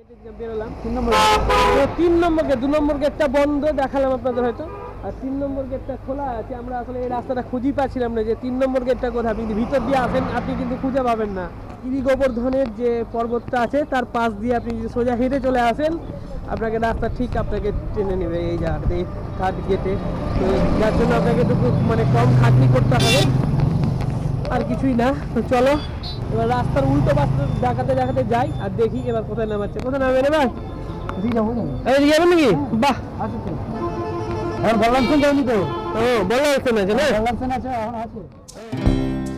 বেরোলাম 3 নম্বর গেট 2 নম্বর গেটটা বন্ধ দেখালাম আপনাদের হয়তো, আর 3 নম্বর গেটটা খোলা আছে। আমরা আসলে এই রাস্তাটা খুঁজেই পাচ্ছিলাম না যে 3 নম্বর গেটটা কোথায়। আপনি ভিতর দিয়ে আসেন আপনি কিন্তু খুঁজে পাবেন না। গিরি গোবর্ধনের যে পর্বতটা আছে তার পাশ দিয়ে আপনি যদি সোজা হেঁটে চলে আসেন আপনাকে রাস্তা ঠিক আপনাকে টেনে নেবে এই জায়গাতে, এই থার্ড গেটে। তো যার জন্য আপনাকে একটু মানে কম খাটনি করতে হবে, আর কিছুই না। তো চলো এবার রাস্তার উল্টো পাশে দেখাতে দেখাতে যাই আর দেখি এবার কোথায় নামাচ্ছে। কোথায় নামবেন এবার? এদিকে যাবেন নাকি? বাহ,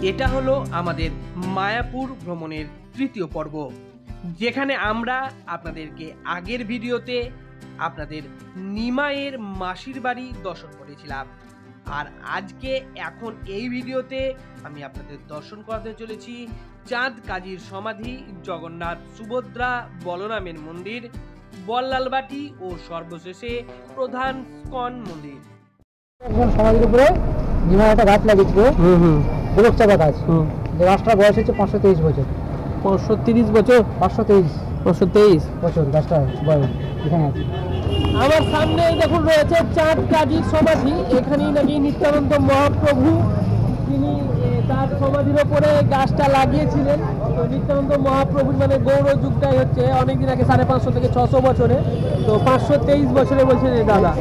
এটা হলো আমাদের মায়াপুর ভ্রমণের তৃতীয় পর্ব, যেখানে আমরা আপনাদেরকে আগের ভিডিওতে আপনাদের নিমাইয়ের মাসির বাড়ি দর্শন করেছিলাম, আর আজকে এখন এই ভিডিওতে আমি আপনাদের দর্শন করাতে চলেছি চাঁদ কাজীর সমাধি, জগন্নাথ সুভদ্রা বলরামের মন্দির, বল্লালবাটি ও সর্বশেষে প্রধান স্কন মন্দির। সমাধির উপরে নিমায় একটা গাছ লাগিয়েছিল, গোলক চাপা গাছ। গাছটার বয়স হচ্ছে 523 বছর। 530 বছর? 523 বছর গাছটার বয়স। এখানে আছে আমার সামনে দেখুন রয়েছে চাঁদ কাজীর সমাধি। এখানেই নাকি নিত্যানন্দ মহাপ্রভু তিনি তার সমাধির ওপরে গাছটা লাগিয়েছিলেন। তো নিত্যানন্দ মহাপ্রভুর মানে গৌর যুগটাই হচ্ছে অনেকদিন আগে 550 থেকে 600 বছরে। তো 523 বছরে বলছেন এই দাদা।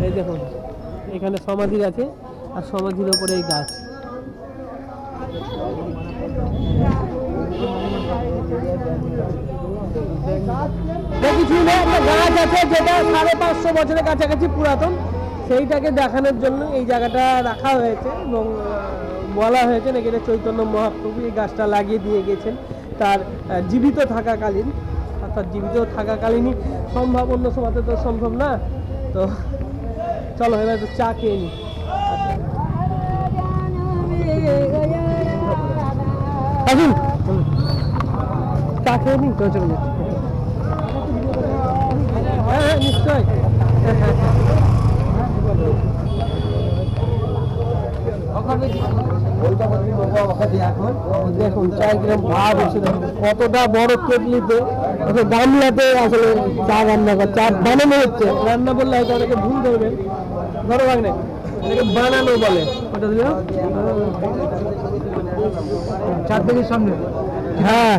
এই দেখুন এখানে সমাধি আছে আর সমাধির ওপরে এই গাছ। কিছুই না, একটা গাছ আছে যেটা 550 বছরের কাছাকাছি পুরাতন, সেইটাকে দেখানোর জন্য এই জায়গাটা রাখা হয়েছে এবং বলা হয়েছে নাকি এটা চৈতন্য মহাপ্রভু এই গাছটা লাগিয়ে দিয়ে গেছেন তার জীবিত থাকাকালীন। অর্থাৎ জীবিত থাকাকালীনই সম্ভব, অন্য সময়তে তো সম্ভব না। তো চলো এবার একটু চা খেয়ে নিই। আসুন চা খেয়ে নিই। তো চলে যাচ্ছি। হ্যাঁ নিশ্চয়। দেখুন চায় কিরম ভাব এসে, কতটা বড় কেটলিতে গামলাতে আসলে চা রান্না করে, চা বানানো হচ্ছে। রান্না বললে হয়তো অনেকে ভুল ধরবেন, ধরো ভাগ নেই, এটাকে বানানো বলে। ওটা দিল চারদিকের সামনে। হ্যাঁ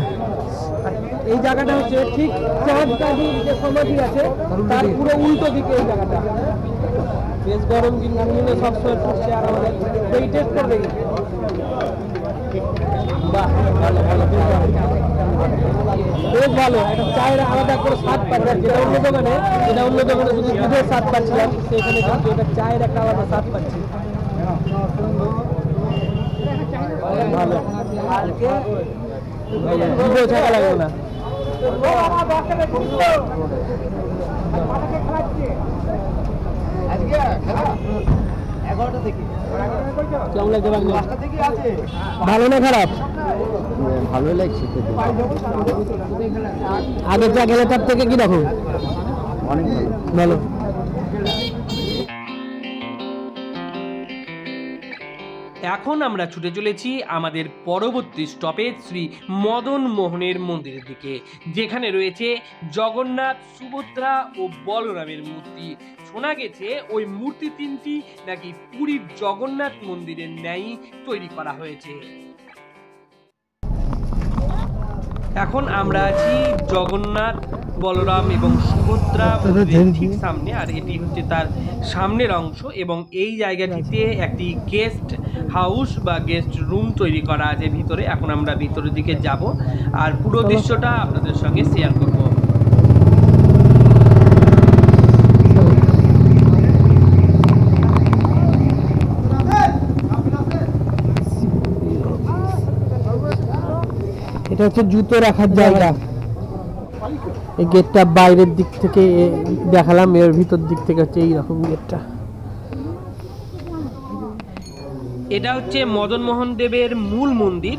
এই জায়গাটা হচ্ছে ঠিক চাঁদ কাজীর যে সমাধি আছে তার পুরো উল্টো দিকে এই জায়গাটা। বেশ গরম কিন্তু সবসময় পড়ছে, আর আমাদের এই টেস্ট করবে। বাহ ভালো ভালো, বেশ ভালো। একটা চায়ের আলাদা করে স্বাদ পাচ্ছে, যেটা অন্য দোকানে শুধু দুধের স্বাদ পাচ্ছিলাম, সেখানে কিন্তু এটা চায়ের একটা আলাদা স্বাদ পাচ্ছি। ভালো, দুধেও ছাকা লাগবে না। ভালো না খারাপ? ভালো লাগছে, আগের যা গেলে তার থেকে কিরকম? অনেক ভালো। এখন আমরা ছুটে চলেছি আমাদের পরবর্তী স্টপেজ শ্রী মদন মোহনের মন্দিরের দিকে, যেখানে রয়েছে জগন্নাথ, সুভদ্রা ও বলরামের মূর্তি। শোনা গেছে ওই মূর্তি তিনটি নাকি পুরীর জগন্নাথ মন্দিরের ন্যায় তৈরি করা হয়েছে। এখন আমরা আছি জগন্নাথ, বলরাম এবং সুভদ্রা মন্দিরের ঠিক সামনে, আর এটি হচ্ছে তার সামনের অংশ। এবং এই জায়গাটিতে একটি গেস্ট হাউস বা গেস্ট রুম তৈরি করা আছে ভিতরে। এখন আমরা ভিতরের দিকে যাব আর পুরো দৃশ্যটা আপনাদের সঙ্গে শেয়ার করব। এটা হচ্ছে জুতো রাখার জায়গা। এই গেটটা বাইরের দিক থেকে দেখালাম, এর ভিতর দিক থেকে হচ্ছে এইরকম গেটটা। এটা হচ্ছে মদন মোহন দেবের মূল মন্দির,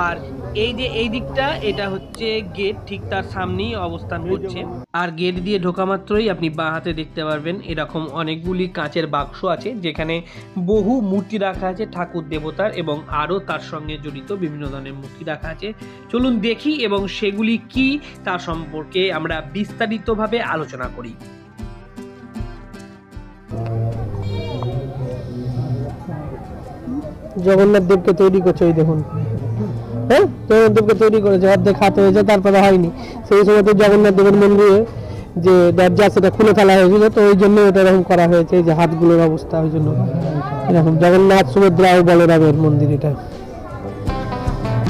আর এই যে এই দিকটা এটা হচ্ছে গেট, ঠিক তার সামনেই অবস্থান করছে। আর গেট দিয়ে ঢোকা মাত্রই আপনি বাঁ হাতে দেখতে পারবেন এরকম অনেকগুলি কাঁচের বাক্স আছে, যেখানে বহু মূর্তি রাখা আছে ঠাকুর দেবতার, এবং আরও তার সঙ্গে জড়িত বিভিন্ন ধরনের মূর্তি রাখা আছে। চলুন দেখি এবং সেগুলি কি তার সম্পর্কে আমরা বিস্তারিতভাবে আলোচনা করি। জগন্নাথ দেবকে তৈরি করছে, ওই দেখুন। হ্যাঁ, জগন্নাথ দেবকে তৈরি করেছে, অর্ধেক হাত হয়েছে, তারপরে হয়নি। সেই সময় তো জগন্নাথ দেবের মন্দিরে যে দরজা সেটা খুলে ফেলা হয়েছিল, তো ওই জন্য এটা এরকম করা হয়েছে। এই যে হাতগুলোর অবস্থা, ওই জন্য এরকম। জগন্নাথ, সুভদ্রা ও বলরামের মন্দির এটা।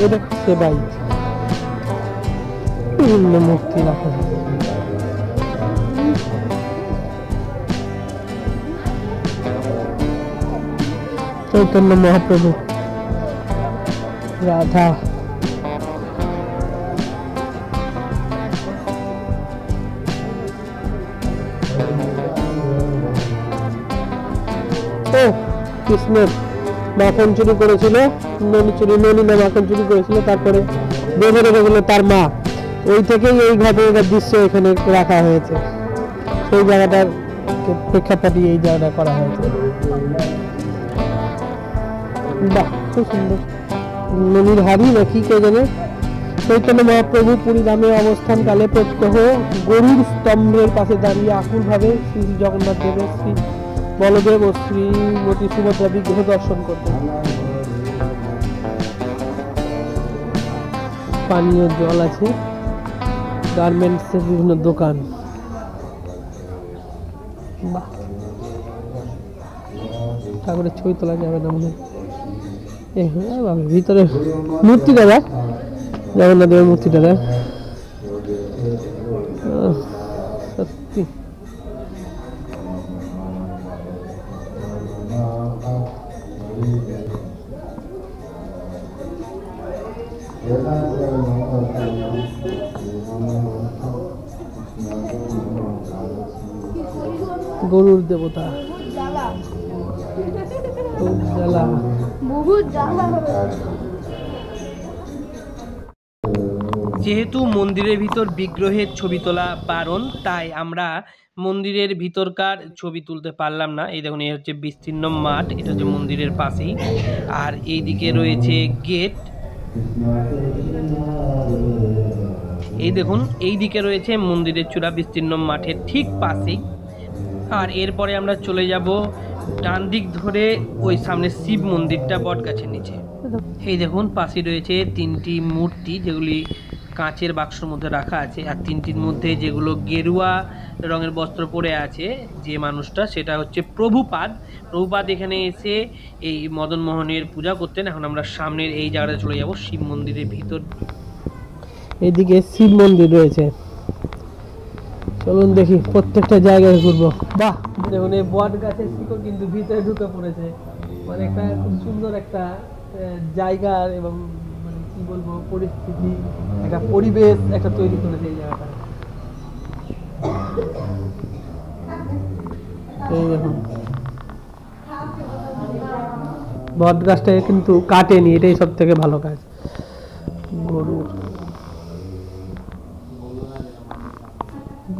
এটা সেবাই বিভিন্ন মূর্তি রাখা হয়। চৈতন্য মহাপ্রভু, রাধা, কৃষ্ণের মাখন চুরি করেছিল, নলিনা মাখন চুরি করেছিল, তারপরে বেঁধে রেখে গেল তার মা। ওই থেকেই এই ঘটনার দৃশ্য এখানে রাখা হয়েছে। সেই জায়গাটার প্রেক্ষাপটই এই জায়গাটা করা হয়েছে। বাহ, খুব সুন্দর। নদীর হাড়ি না কি কে জানে। চৈতন্য মহাপ্রভু পুরী ধামে অবস্থানকালে প্রত্যহ গরুর স্তম্ভের পাশে দাঁড়িয়ে আকুলভাবে শ্রী জগন্নাথ দেবের, শ্রী বলদেব ও শ্রীমতী সুভদ্রা বিগ্রহ দর্শন করতেন। পানীয় জল আছে, গার্মেন্টসের বিভিন্ন দোকান। বাহ, ঠাকুরের ছবি তোলা যাবে না মনে হয়। ভিতরে মূর্তিটা দেখ, জগন্নাথ দেবের মূর্তিটা দেখ, সত্যি গরুর দেবতা, যেহেতু মন্দিরের ভিতর বিগ্রহের ছবি তোলা বারণ, তাই আমরা মন্দিরের ভিতরকার ছবি তুলতে পারলাম না। এই দেখুন, এই হচ্ছে বিস্তীর্ণ মাঠ, এটা হচ্ছে মন্দিরের পাশেই। আর এই দিকে রয়েছে গেট। এই দেখুন, এই দিকে রয়েছে মন্দিরের চূড়া বিস্তীর্ণ মাঠের ঠিক পাশেই। আর এরপরে আমরা চলে যাব ডান দিক ধরে ওই সামনে শিব মন্দিরটা বট গাছের নিচে। এই দেখুন, পাশে রয়েছে তিনটি মূর্তি, যেগুলি কাঁচের বাক্সের মধ্যে রাখা আছে। আর তিনটির মধ্যে যেগুলো গেরুয়া রঙের বস্ত্র পরে আছে যে মানুষটা, সেটা হচ্ছে প্রভুপাদ। প্রভুপাদ এখানে এসে এই মদন মোহনের পূজা করতেন। এখন আমরা সামনের এই জায়গাটা চলে যাব, শিব মন্দিরের ভিতর। এদিকে শিব মন্দির রয়েছে, চলুন দেখি, প্রত্যেকটা জায়গায় ঘুরবো। বাহ, দেখুন এই বট গাছের শিকড় কিন্তু ভিতরে ঢুকে পড়েছে। মানে একটা খুব সুন্দর একটা জায়গা, এবং মানে কি বলবো, পরিস্থিতি, একটা পরিবেশ একটা তৈরি করেছে এই জায়গাটা। এই দেখুন, বট গাছটা কিন্তু কাটেনি, এটাই সব থেকে ভালো কাজ। গরুর,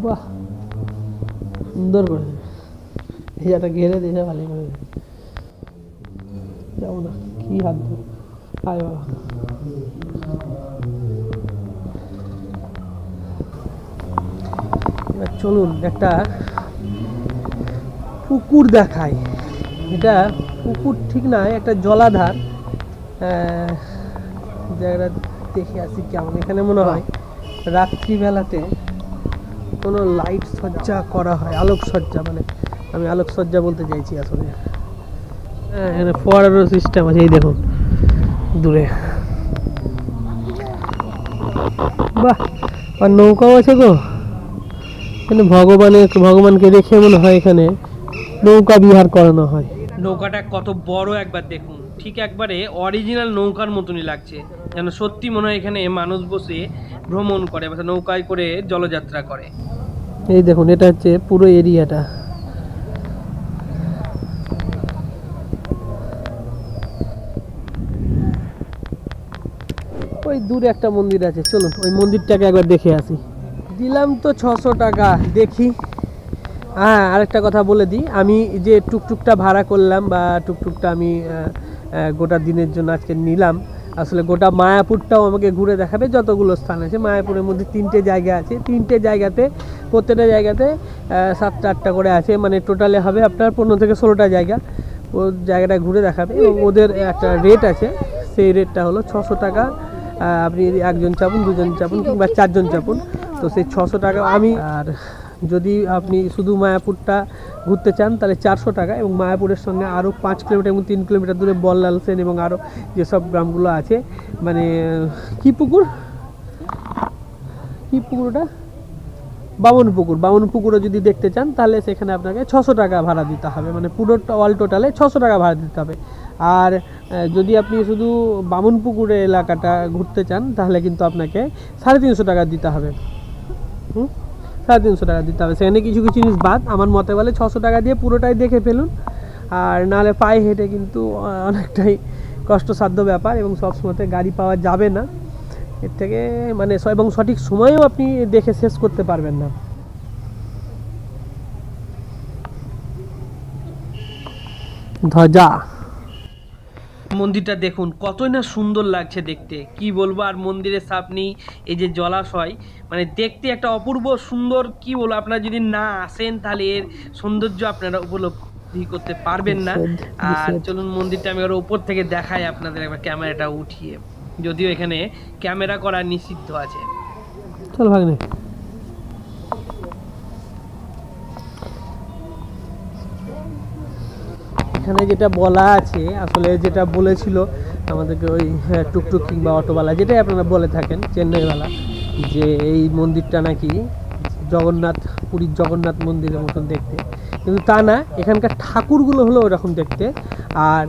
বাহ, সুন্দর করে এই জায়গাটা ঘেরে দিয়েছে, ভালো করে। যাবো না, কি হাত ধরে, আয় বাবা। এবার চলুন একটা পুকুর দেখাই। এটা পুকুর ঠিক না, একটা জলাধার। জায়গাটা দেখে আসি কেমন। এখানে মনে হয় রাত্রিবেলাতে কোনো লাইট সজ্জা করা হয়, আলোকসজ্জা, মানে আমি আলোকসজ্জা বলতে চাইছি আসলে। হ্যাঁ, এখানে ফোয়ারারও সিস্টেম আছে, এই দেখুন দূরে। বাহ, আর নৌকাও আছে গো এখানে। ভগবানকে রেখে মনে হয় এখানে নৌকা বিহার করানো হয়। নৌকাটা কত বড় একবার দেখুন, ঠিক একবারে অরিজিনাল নৌকার মতনই লাগছে, যেন সত্যি মনে হয় এখানে মানুষ বসে ভ্রমণ করে, বা নৌকায় করে জলযাত্রা করে। এই দেখুন, এটা হচ্ছে পুরো এরিয়াটা। ওই দূরে একটা মন্দির আছে, চলুন ওই মন্দিরটাকে একবার দেখে আসি। দিলাম তো 600 টাকা, দেখি। হ্যাঁ, আরেকটা কথা বলে দিই, আমি যে টুকটুকটা ভাড়া করলাম বা টুকটুকটা আমি গোটা দিনের জন্য আজকে নিলাম, আসলে গোটা মায়াপুরটাও আমাকে ঘুরে দেখাবে। যতগুলো স্থান আছে মায়াপুরের মধ্যে 3টে জায়গা আছে, 3টে জায়গাতে প্রত্যেকটা জায়গাতে 7টা 8টা করে আছে, মানে টোটালে হবে আপনার 15 থেকে 16টা জায়গা। ও জায়গাটা ঘুরে দেখাবে এবং ওদের একটা রেট আছে, সেই রেটটা হলো 600 টাকা। আপনি যদি একজন চাপুন, দুজন চাপুন কিংবা 4জন চাপুন, তো সেই 600 টাকা আমি। আর যদি আপনি শুধু মায়াপুরটা ঘুরতে চান তাহলে 400 টাকা, এবং মায়াপুরের সঙ্গে আরও 5 কিলোমিটার এবং 3 কিলোমিটার দূরে বল্লাল সেন এবং আরও যেসব গ্রামগুলো আছে, মানে কি পুকুর ওটা, বামন পুকুরও যদি দেখতে চান তাহলে সেখানে আপনাকে 600 টাকা ভাড়া দিতে হবে, মানে পুরো অল টোটালে 600 টাকা ভাড়া দিতে হবে। আর যদি আপনি শুধু বামন পুকুরের এলাকাটা ঘুরতে চান তাহলে কিন্তু আপনাকে 350 টাকা দিতে হবে। 350 টাকা দিতে হবে, সেখানে কিছু কিছু জিনিস বাদ। আমার মতে বলে 600 টাকা দিয়ে পুরোটাই দেখে ফেলুন, আর নাহলে পায়ে হেঁটে কিন্তু অনেকটাই কষ্টসাধ্য ব্যাপার এবং সবসময়তে গাড়ি পাওয়া যাবে না। এর থেকে মানে এবং সঠিক সময়েও আপনি দেখে শেষ করতে পারবেন না। ধ্বজা মন্দিরটা দেখুন কতই না সুন্দর লাগছে দেখতে, কি বলবো। আর মন্দিরের সামনে এই যে জলাশয়, মানে দেখতে একটা অপূর্ব সুন্দর, কি বলবো। আপনারা যদি না আসেন তাহলে এর সৌন্দর্য আপনারা উপলব্ধি করতে পারবেন না। আর চলুন মন্দিরটা আমি আরো উপর থেকে দেখাই আপনাদের একবার ক্যামেরাটা উঠিয়ে, যদিও এখানে ক্যামেরা করা নিষিদ্ধ আছে। চল ভাগ্নে। এখানে যেটা বলা আছে, আসলে যেটা বলেছিল আমাদেরকে ওই টুকটুক কিংবা অটোওয়ালা, যেটাই আপনারা বলে থাকেন চেন্নাইওয়ালা, যে এই মন্দিরটা নাকি পুরীর জগন্নাথ মন্দিরের মতন দেখতে, কিন্তু তা না, এখানকার ঠাকুরগুলো হলো ওরকম দেখতে। আর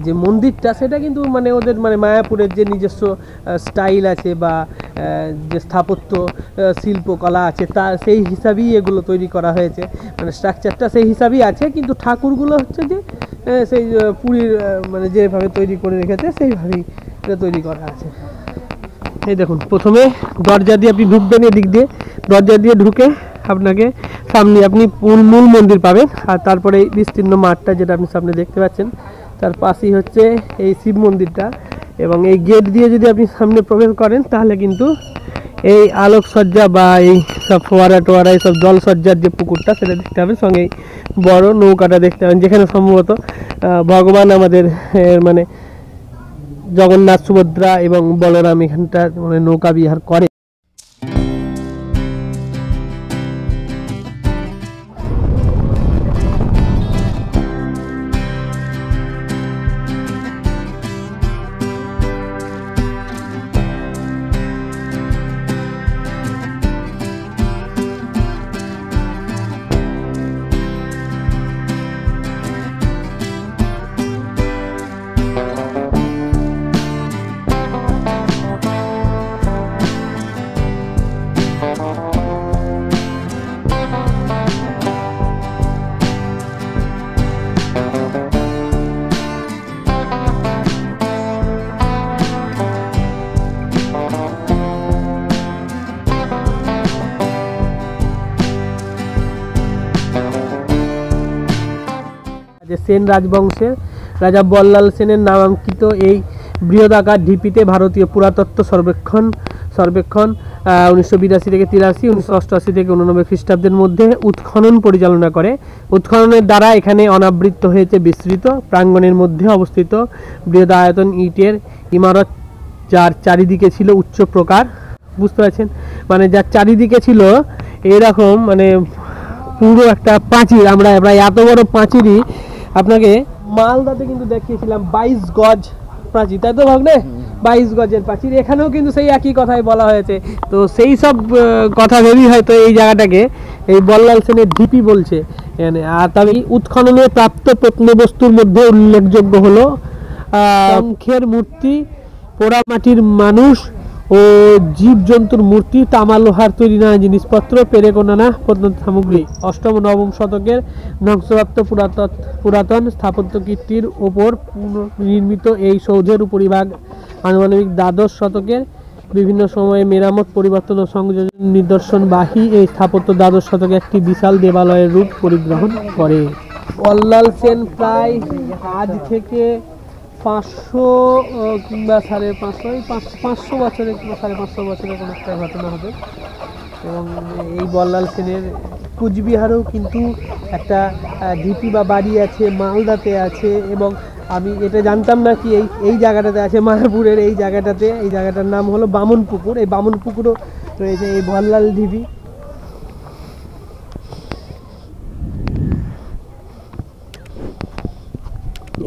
যে মন্দিরটা সেটা কিন্তু মানে ওদের মানে মায়াপুরের যে নিজস্ব স্টাইল আছে বা যে স্থাপত্য শিল্পকলা আছে তা সেই হিসাবেই এগুলো তৈরি করা হয়েছে, মানে স্ট্রাকচারটা সেই হিসাবেই আছে, কিন্তু ঠাকুরগুলো হচ্ছে যে সেই পুরীর মানে যেভাবে তৈরি করে রেখেছে সেইভাবেই এটা তৈরি করা আছে। এই দেখুন, প্রথমে দরজা দিয়ে আপনি ঢুকবেন, এদিক দিয়ে দরজা দিয়ে ঢুকে আপনাকে সামনে আপনি মূল মন্দির পাবেন, আর তারপরে এই বিস্তীর্ণ মাঠটা যেটা আপনি সামনে দেখতে পাচ্ছেন তার পাশেই হচ্ছে এই শিব মন্দিরটা। এবং এই গেট দিয়ে যদি আপনি সামনে প্রবেশ করেন তাহলে কিন্তু এই আলোকসজ্জা বা এই সব ফোয়ারা টোয়ারা এইসব জলসজ্জার যে পুকুরটা সেটা দেখতে হবে, সঙ্গে বড় নৌকাটা দেখতে পাবেন, যেখানে সম্ভবত ভগবান আমাদের মানে জগন্নাথ, সুভদ্রা এবং বলরাম এখানটা মানে নৌকা বিহার করে। যে সেন রাজবংশের রাজা বল্লাল সেনের নামাঙ্কিত এই বৃহদাকার ঢিপিতে ভারতীয় পুরাতত্ত্ব সর্বেক্ষণ 1982 থেকে 83, 1988 থেকে 89 খ্রিস্টাব্দের মধ্যে উৎখনন পরিচালনা করে। উৎখননের দ্বারা এখানে অনাবৃত হয়েছে বিস্তৃত প্রাঙ্গণের মধ্যে অবস্থিত বৃহদায়তন ইটের ইমারত, যার চারিদিকে ছিল উচ্চ প্রকার, বুঝতে পারছেন, মানে যার চারিদিকে ছিল এরকম মানে পুরো একটা প্রাচীর। আমরা প্রায় এত বড় প্রাচীরই আপনাকে মালদাতে কিন্তু দেখিয়েছিলাম, 22 গজ প্রাচীর, তাই তো ভাগ্নে? 22 গজের প্রাচীর, এখানেও কিন্তু সেই একই কথাই বলা হয়েছে। তো সেই সব কথা ভেবেই হয়তো এই জায়গাটাকে এই বল্লাল সেনের ঢিপি বলছে। আর তবে উৎখননে প্রাপ্ত প্রত্নবস্তুর মধ্যে উল্লেখযোগ্য হলো শঙ্খের মূর্তি, পোড়ামাটির মানুষ ও জীবজন্তুর মূর্তি, তামা লোহার তৈরি নানা জিনিসপত্র, পেরেক ও নানা প্রত্ন সামগ্রী। 8ম ও 9ম শতকের ধ্বংসপ্রাপ্ত পুরাতন স্থাপত্য কীর্তির ওপর পুনর্নির্মিত এই সৌধের উপরিভাগ আনুমানিক দ্বাদশ শতকের বিভিন্ন সময়ে মেরামত, পরিবর্তন ও সংযোজন নিদর্শনবাহী এই স্থাপত্য দ্বাদশ শতকে একটি বিশাল দেবালয়ের রূপ পরিগ্রহণ করে। বল্লাল সেন প্রায় আজ থেকে 500 কিংবা 550 বছরের কিংবা 550 বছরের কোনো একটা ঘটনা হবে। এবং এই বল্লাল সেনের কুচবিহারেও কিন্তু একটা ঢিপি বা বাড়ি আছে, মালদাতে আছে, এবং আমি এটা জানতাম না কি এই জায়গাটাতে আছে, মায়াপুরের এই জায়গাটাতে। এই জায়গাটার নাম হলো বামনপুকুর। এই বামনপুকুরও রয়েছে এই বল্লাল ঢিপি।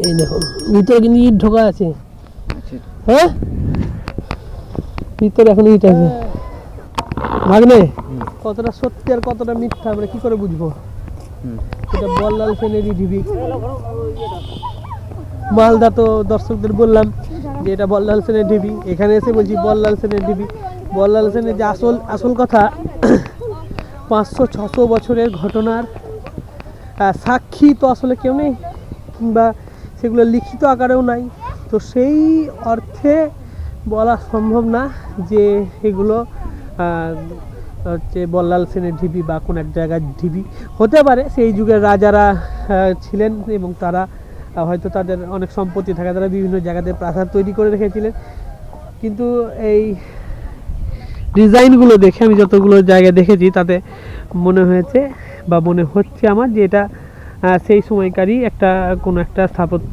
এই দেখুন ভিতরে কিন্তু ইট ঢোকা আছে। হ্যাঁ, ভিতরে এখন ইট আছে। ভাগ্নে, কতটা সত্যি আর কতটা মিথ্যা আমরা কি করে বুঝবো? এটা বল্লাল সেনেরই ঢিবি। মালদা তো দর্শকদের বললাম যে এটা বল্লাল সেনের ঢিবি। এখানে এসে বলছি বল্লাল সেনের ঢিবি। বল্লাল সেনের যে আসল কথা, 500-600 বছরের ঘটনার সাক্ষী তো আসলে কেউ নেই, কিংবা সেগুলো লিখিত আকারেও নাই। তো সেই অর্থে বলা সম্ভব না যে এগুলো হচ্ছে বল্লাল সেনের ঢিবি বা কোন এক জায়গার ঢিবি হতে পারে। সেই যুগের রাজারা ছিলেন এবং তারা হয়তো তাদের অনেক সম্পত্তি থাকে, তারা বিভিন্ন জায়গাতে প্রাসাদ তৈরি করে রেখেছিলেন। কিন্তু এই ডিজাইনগুলো দেখে আমি যতগুলো জায়গায় দেখেছি তাতে মনে হয়েছে বা মনে হচ্ছে আমার যে এটা সেই সময়কারই কোনো একটা স্থাপত্য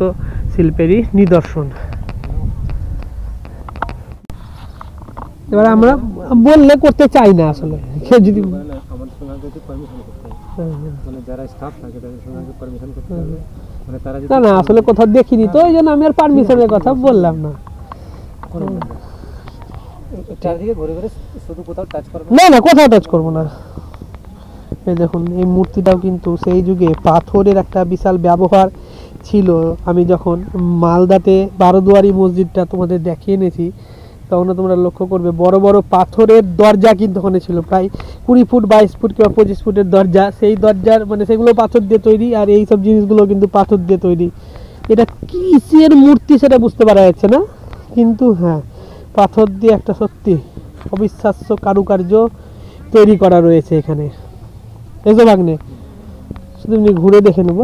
শিল্পেরই নিদর্শন। এবার আমরা বললে করতে চাই না আসলে, কেউ যদি না আসলে কোথাও দেখিনি, তো এই জন্য আমি আর পারমিশনের কথা বললাম না। না কোথাও টাচ করবো না। এই দেখুন এই মূর্তিটাও কিন্তু সেই যুগে পাথরের একটা বিশাল ব্যবহার ছিল। আমি যখন মালদাতে বারোদুয়ারি মসজিদটা তোমাদের দেখিয়ে এনেছি, তখন তোমরা লক্ষ্য করবে বড় বড় পাথরের দরজা কিন্তু ওখানে ছিল, প্রায় 20 ফুট 22 ফুট কিংবা 25 ফুটের দরজা। সেই দরজার মানে সেগুলো পাথর দিয়ে তৈরি, আর এই সব জিনিসগুলো কিন্তু পাথর দিয়ে তৈরি। এটা কিসের মূর্তি সেটা বুঝতে পারা যাচ্ছে না, কিন্তু হ্যাঁ পাথর দিয়ে একটা সত্যি অবিশ্বাস্য কারুকার্য তৈরি করা রয়েছে এখানে। এসো ভাগ্নে, শুধু ঘুরে দেখে নেব।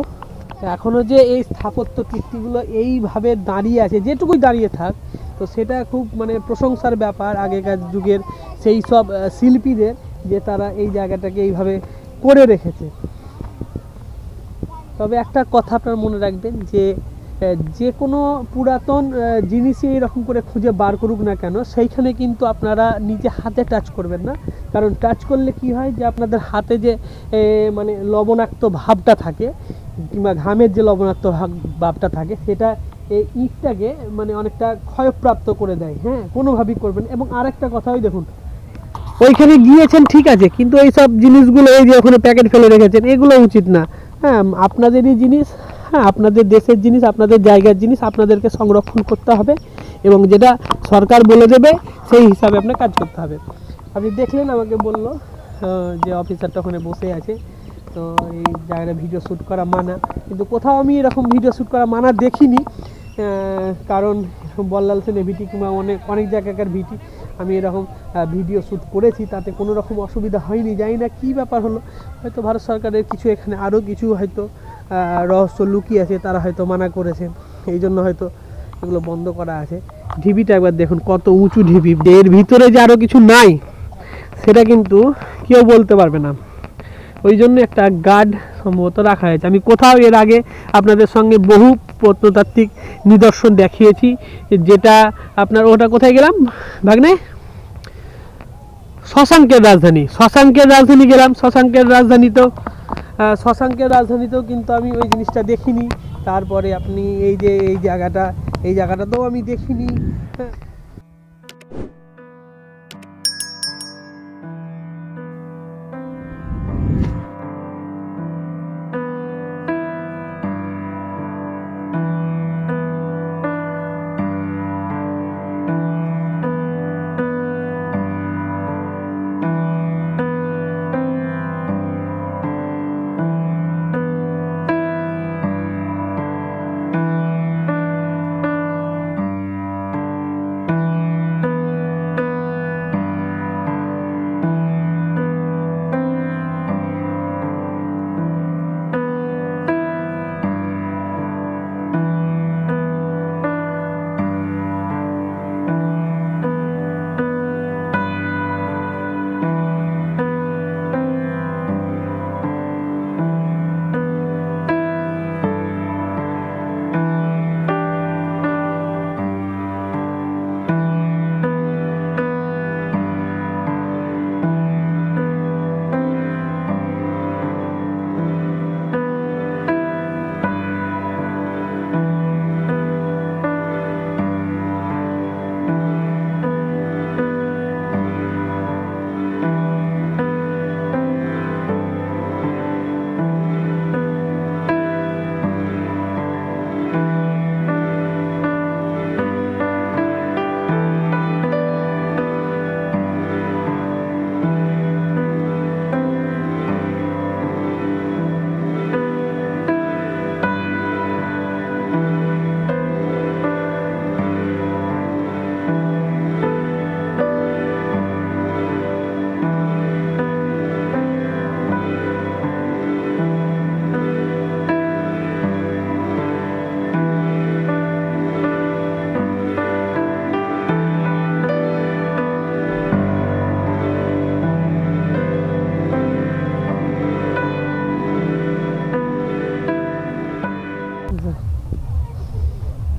এখনো যে এই স্থাপত্য কীর্তিগুলো এইভাবে দাঁড়িয়ে আছে, যেটুকুই দাঁড়িয়ে থাক, তো সেটা খুব মানে প্রশংসার ব্যাপার আগেকার যুগের সেই সব শিল্পীদের, যে তারা এই জায়গাটাকে এইভাবে করে রেখেছে। তবে একটা কথা আপনারা মনে রাখবেন যে কোনো পুরাতন জিনিসই এরকম করে খুঁজে বার করুক না কেন, সেইখানে কিন্তু আপনারা নিজে হাতে টাচ করবেন না। কারণ টাচ করলে কি হয়, যে আপনাদের হাতে যে মানে লবণাক্ত ভাবটা থাকে কিংবা ঘামের যে লবণাক্ত ভাবটা থাকে, সেটা এই ইটটাকে মানে অনেকটা ক্ষয়প্রাপ্ত করে দেয়। হ্যাঁ, কোনোভাবেই করবেন। এবং আরেকটা কথা, ওই দেখুন ওইখানে গিয়েছেন ঠিক আছে, কিন্তু এই সব জিনিসগুলো এই যে ওখানে প্যাকেট ফেলে রেখেছেন, এগুলো উচিত না। হ্যাঁ, আপনাদেরই জিনিস, হ্যাঁ আপনাদের দেশের জিনিস, আপনাদের জায়গার জিনিস আপনাদেরকে সংরক্ষণ করতে হবে, এবং যেটা সরকার বলে দেবে সেই হিসাবে আপনার কাজ করতে হবে। আপনি দেখলেন আমাকে বললো যে অফিসারটা ওখানে বসে আছে, তো এই জায়গাটা ভিডিও শ্যুট করা মানা, কিন্তু কোথাও আমি এরকম ভিডিও শ্যুট করা মানা দেখিনি। কারণ বল্লাল সেনের ভিটি কিংবা অনেক জায়গাকার ভিটি আমি এরকম ভিডিও শ্যুট করেছি, তাতে কোনো রকম অসুবিধা হয়নি। জানি না কী ব্যাপার হলো, হয়তো ভারত সরকারের কিছু এখানে আরও কিছু হয়তো রহস্য লুকিয়ে আছে, তারা হয়তো মানা করেছেন, এই জন্য হয়তো এগুলো বন্ধ করা আছে। ঢিবিটা একবার দেখুন কত উঁচু ঢিবি, এর ভিতরে যে আরও কিছু নাই সেটা কিন্তু কেউ বলতে পারবে না। ওই জন্য একটা গার্ড সম্ভবত রাখা হয়েছে। আমি কোথাও এর আগে আপনাদের সঙ্গে বহু প্রত্নতাত্ত্বিক নিদর্শন দেখিয়েছি, যেটা আপনার ওটা কোথায় গেলাম ভাগ্নে, শশাঙ্কের রাজধানী গেলাম। শশাঙ্কের রাজধানীতেও কিন্তু আমি ওই জিনিসটা দেখিনি। তারপরে আপনি এই যে এই জায়গাটাতেও আমি দেখিনি।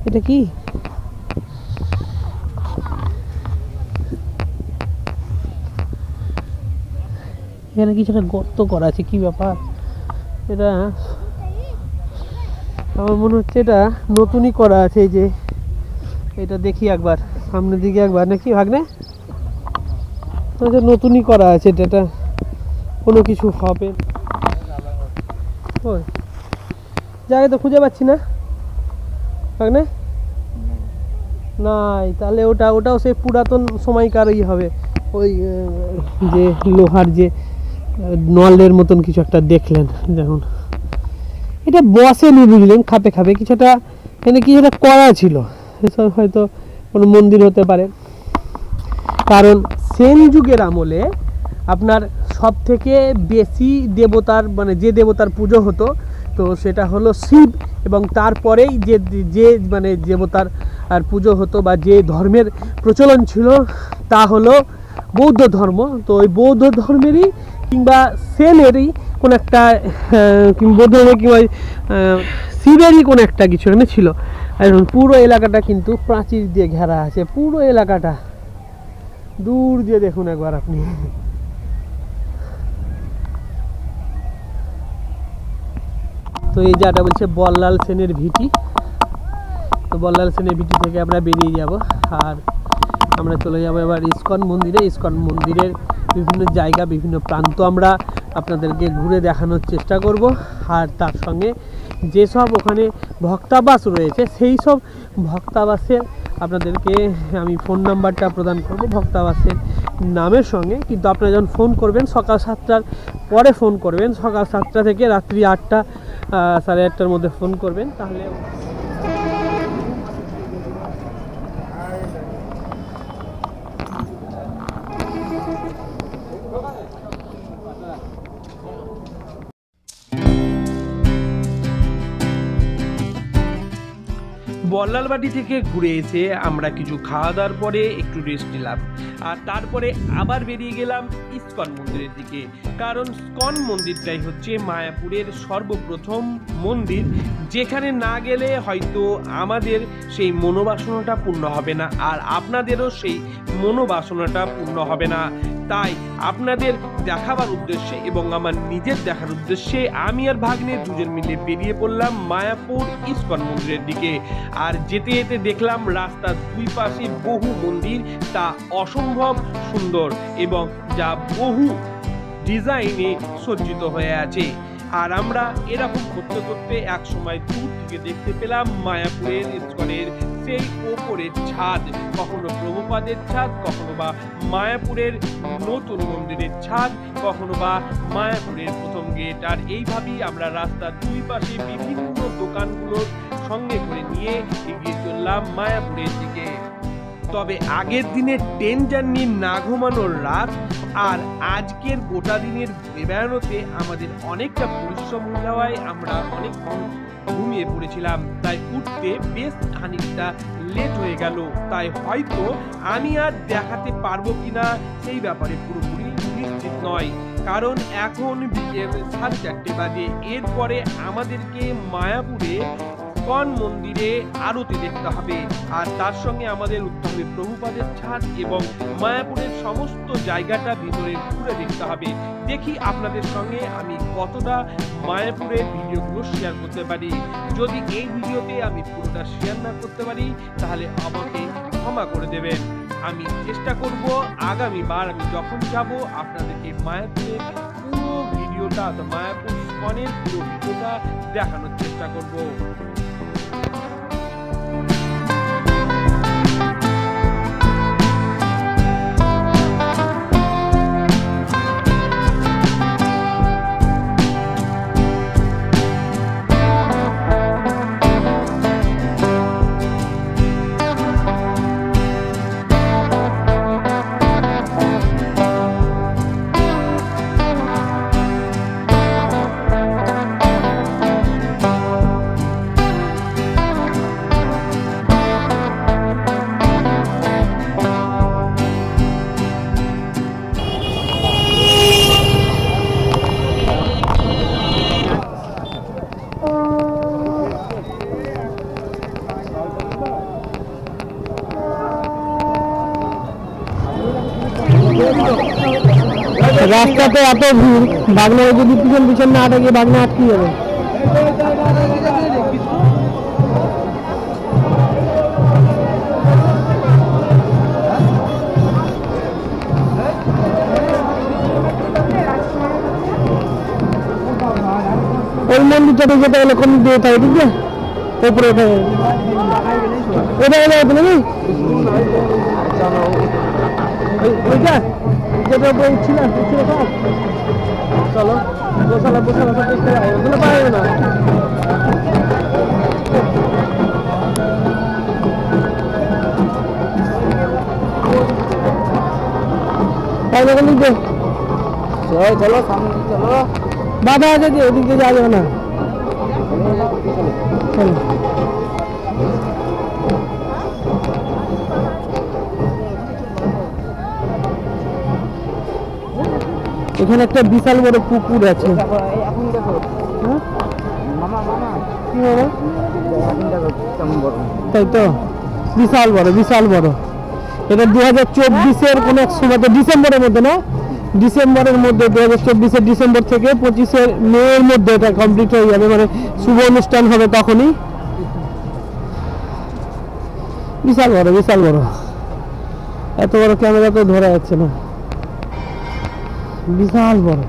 এটা কি? এখানে কিছু একটা গর্ত করা আছে, কি ব্যাপার এটা? আমার মনে হচ্ছে এটা নতুনই করা আছে। এই যে এটা দেখি একবার সামনের দিকে একবার, নাকি ভাগ্নে? নতুনই করা আছে এটা, কোনো কিছু হবে ওই জায়গা তো খুঁজে পাচ্ছি না ভাগ্নে। নাই, তাহলে ওটাও সেই পুরাতন সময়কারই হবে। ওই যে লোহার যে নলের মতন কিছু একটা দেখলেন, যেমন এটা বসেনি বুঝলেন, খাপে খাপে কিছুটা এখানে কিছুটা করা ছিল। এসব হয়তো কোনো মন্দির হতে পারে, কারণ সেন যুগের আমলে আপনার সব থেকে বেশি দেবতার মানে যে দেবতার পুজো হতো তো সেটা হলো শিব, এবং তারপরেই যে মানে দেবতার আর পুজো হতো বা যে ধর্মের প্রচলন ছিল তা হলো বৌদ্ধ ধর্ম। তো ওই বৌদ্ধ ধর্মেরই কিংবা সেনেরই কোন একটা বৌদ্ধ ধর্ম কিংবা শিবেরই কোন একটা কিছু এখানে ছিল। এখন পুরো এলাকাটা কিন্তু প্রাচীর দিয়ে ঘেরা আছে, পুরো এলাকাটা দূর দিয়ে দেখুন একবার আপনি। তো এই যেটা বলছে বল্লাল সেনের ভিটি, তো বল্লাল সেনের ভিটি থেকে আমরা বেরিয়ে যাব আর আমরা চলে যাব এবার ইস্কন মন্দিরে। ইস্কন মন্দিরের বিভিন্ন জায়গা, বিভিন্ন প্রান্ত আমরা আপনাদেরকে ঘুরে দেখানোর চেষ্টা করব, আর তার সঙ্গে যেসব ওখানে ভক্তাবাস রয়েছে সেই সব ভক্তাবাসের আপনাদেরকে আমি ফোন নাম্বারটা প্রদান করব ভক্তাবাসের নামের সঙ্গে। কিন্তু আপনারা যখন ফোন করবেন সকাল 7টার পরে ফোন করবেন, সকাল 7টা থেকে রাত্রি 8টা 8:30টার মধ্যে ফোন করবেন, তাহলে বল্লালবাটি থেকে ঘুরে এসে আমরা কিছু খাওয়া দাওয়ার পরে একটু রেস্ট নিলাম, আর তারপরে আবার বেরিয়ে গেলাম ইস্কন মন্দিরের দিকে। কারণ ইস্কন মন্দিরটাই হচ্ছে মায়াপুরের সর্বপ্রথম মন্দির, যেখানে না গেলে হয়তো আমাদের সেই মনোবাসনাটা পূর্ণ হবে না, আর আপনাদেরও সেই মনোবাসনাটা পূর্ণ হবে না। তাই আপনাদের দেখাবার উদ্দেশ্যে এবং আমার নিজের দেখার উদ্দেশ্যে আমি আর ভাগ্নে দুজন মিলে বেরিয়ে পড়লাম মায়াপুর ইস্কন মন্দিরের দিকে। আর যেতে যেতে দেখলাম রাস্তার দুই পাশে বহু মন্দির, তা অসম্ভব সুন্দর এবং যা বহু ডিজাইনে সজ্জিত হয়ে আছে। আর আমরা এরকম করতে করতে এক সময় দূর থেকে দেখতে পেলাম মায়াপুরের ইস্কনের সেই ওপরের ছাদ, কখনো প্রভুপাদের ছাদ, কখনো বা মায়াপুরের নতুন মন্দিরের ছাদ, কখনো বা মায়াপুরের প্রথম গেট। আর এইভাবেই আমরা রাস্তার দুই পাশে বিভিন্ন দোকানগুলোর সঙ্গে করে নিয়ে এগিয়ে চললাম মায়াপুরের দিকে। তবে আগের দিনের ট্রেন জার্নি, না ঘুমানোর রাত আর আজকের গোটা দিনের ঘুরে বেড়ানোতে আমাদের অনেকটা পরিশ্রম হওয়ায় আমরা অনেকক্ষণ ঘুমিয়ে পড়েছিলাম, তাই উঠতে বেশ খানিকটা লেট হয়ে গেল। তাই হয়তো আমি আর দেখাতে পারবো কিনা সেই ব্যাপারে পুরোপুরি নিশ্চিত নয়, কারণ এখন বিকেল 4:30 বাজে। এরপরে আমাদেরকে মায়াপুরে ইস্কন মন্দিরে আরতি দেখতে হবে, আর তার সঙ্গে আমাদের উঠতে হবে প্রভুপাদের ছাদ এবং মায়াপুরের সমস্ত জায়গাটা ভিতরে ঘুরে দেখতে হবে। দেখি আপনাদের সঙ্গে আমি কতটা মায়াপুরের ভিডিওগুলো শেয়ার করতে পারি। যদি এই ভিডিওতে আমি পুরোটা শেয়ার না করতে পারি তাহলে আমাকে ক্ষমা করে দেবেন। আমি চেষ্টা করব আগামীবার আমি যখন যাব আপনাদেরকে মায়াপুরের পুরো ভিডিওটা, মায়াপুর ইস্কনের পুরো ভিডিওটা দেখানোর চেষ্টা করব। রাস্তাতে এত ভিড়, বাগনা যদি পিছন পিছন না আটকে বাগনা আটকে যাবে। ওই মন্দিরটাতে যেতে গেলে কোন দিয়ে থাকে, ঠিক আছে উপরে ওঠে ওটা হলো নাকি ওইটা যেটা উপরে ছিল চলো বসালা বসালা সব দেখতে যাই, ওগুলো পারবে না। চলো সামনে চলো, বাধা আছে যে ওদিক দিয়ে যাওয়া যাবে না। চলো এখানে একটা বিশাল বড় পুকুর আছে। এখন দেখো হ্যাঁ? মামা মামা কি বাবা? এখন দেখো কেমন বড়। তাই তো, বিশাল বড় বিশাল বড়। এটা 2024-এর কোন এক সময়, ডিসেম্বরের মধ্যে না, ডিসেম্বরের মধ্যে 2024-এর ডিসেম্বর থেকে 25-এর মের মধ্যে এটা কমপ্লিট হয়ে যাবে, মানে শুভ অনুষ্ঠান হবে তখনই। বিশাল বড় বিশাল বড়, এত বড় ক্যামেরা তো ধরা যাচ্ছে না, বিশাল বড়।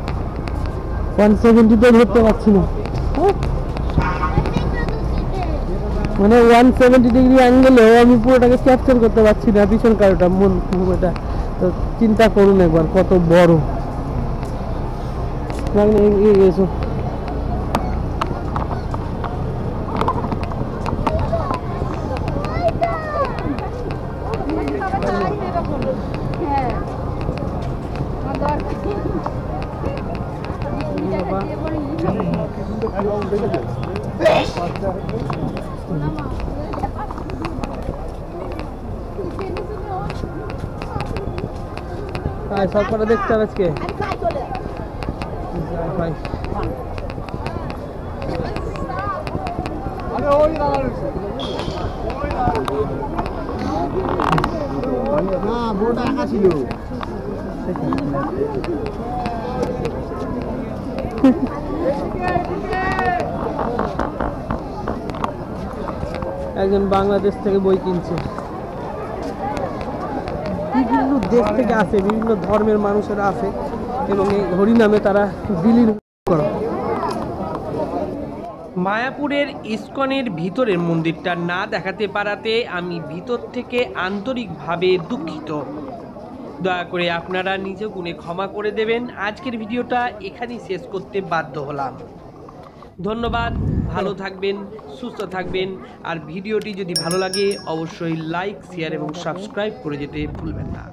170 ধরতে পারছি না, হ্যাঁ? মানে 170 ডিগ্রি অ্যাঙ্গেলে আমি পুরোটাকে ক্যাপচার করতে পারছি না, পিছন কারোটা মন এটা তো চিন্তা করুন একবার কত বড়। এসো সব কটা দেখতে হবে আজকে। বড়টা একা ছিল। একজন বাংলাদেশ থেকে বই কিনছে, বিভিন্ন দেশ থেকে আসে, বিভিন্ন ধর্মের মানুষেরা আসে এবং এই হরিনামে তারা বিলীন করে। মায়াপুরের ইসকনের ভিতরের মন্দিরটা না দেখাতে পারাতে আমি ভিতর থেকে আন্তরিকভাবে দুঃখিত। দয়া করে আপনারা নিজ গুণে ক্ষমা করে দেবেন। আজকের ভিডিওটা এখানেই শেষ করতে বাধ্য হলাম। ধন্যবাদ, ভালো থাকবেন, সুস্থ থাকবেন। আর ভিডিওটি যদি ভালো লাগে অবশ্যই লাইক, শেয়ার এবং সাবস্ক্রাইব করে যেতে ভুলবেন না।